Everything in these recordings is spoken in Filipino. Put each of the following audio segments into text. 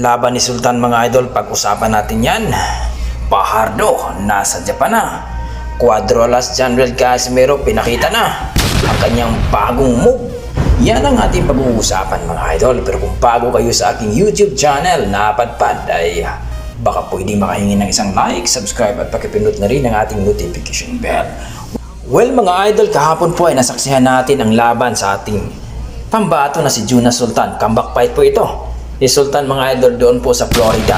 Laban ni Sultan mga idol, pag-usapan natin yan. Fajardo, nasa Japan na. Cuadrolas General Casimero, pinakita na ang kanyang bagong move. Yan ang ating pag-uusapan mga idol. Pero kung bago kayo sa aking YouTube channel, napadpad, ay baka pwede makahingi ng isang like, subscribe at pakipindot na rin ang ating notification bell. Well mga idol, kahapon po ay nasaksihan natin ang laban sa ating pambato na si Jonas Sultan. Comeback fight po ito ni Sultan mga idol doon po sa Florida,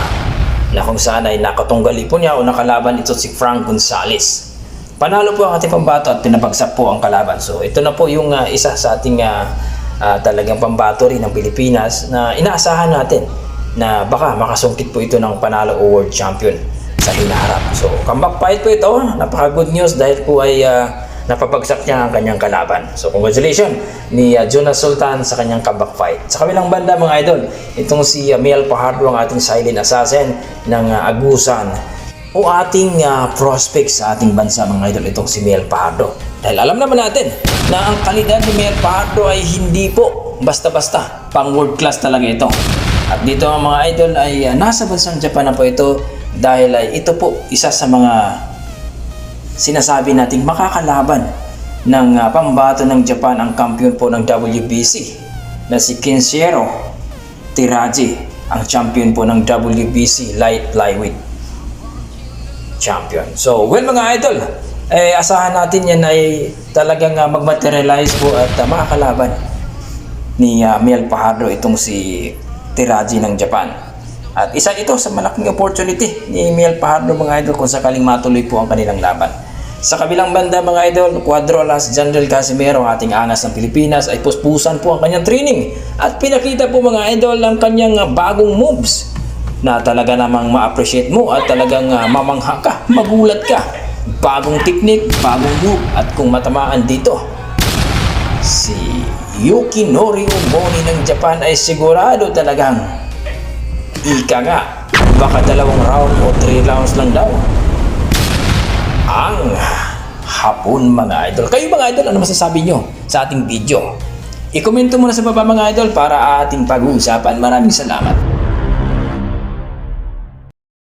na kung saan ay nakatunggali po niya o nakalaban ito si Frank Gonzalez. Panalo po ang ating pambato at pinabagsak po ang kalaban. So ito na po yung isa sa ating talagang pambato rin ng Pilipinas na inaasahan natin na baka makasungkit po ito ng panalo o world champion sa hinaharap. So comeback fight po ito, napaka good news dahil po ay napabagsak niya ang kanyang kalaban. So congratulations ni Jonas Sultan sa kanyang comeback fight. Sa kabilang banda mga idol, itong si Miel Fajardo, ang ating silent assassin ng Agusan o ating prospect sa ating bansa mga idol, itong si Miel Fajardo. Dahil alam naman natin na ang kalidad ni Miel Fajardo ay hindi po basta-basta, pang world class talaga ito. At dito mga idol ay nasa bansang Japan na po ito dahil ay ito po isa sa mga sinasabi nating makakalaban ng pambato ng Japan, ang kampiyon po ng WBC na si Kenshiro Teraji, ang champion po ng WBC light flyweight champion. So well mga idol, asahan natin yan ay talagang magmaterialize po at makakalaban ni Miel Fajardo itong si Teraji ng Japan. At isa ito sa malaking opportunity ni Miel Fajardo mga idol kung sakaling matuloy po ang kanilang laban. Sa kabilang banda mga idol, Cuadrolas General Casimero, ating angas ng Pilipinas, ay puspusan po ang kanyang training at pinakita po mga idol ang kanyang bagong moves na talaga namang ma-appreciate mo at talagang mamangha ka, magulat ka. Bagong technique, bagong move, at kung matamaan dito si Yukinori Umoni ng Japan ay sigurado talagang ika nga, baka 2 round o 3 rounds lang daw ang hapon mga idol. Kayo mga idol, ano masasabi nyo sa ating video? I-komento mo na sa baba mga idol para ating pag-uusapan. Maraming salamat.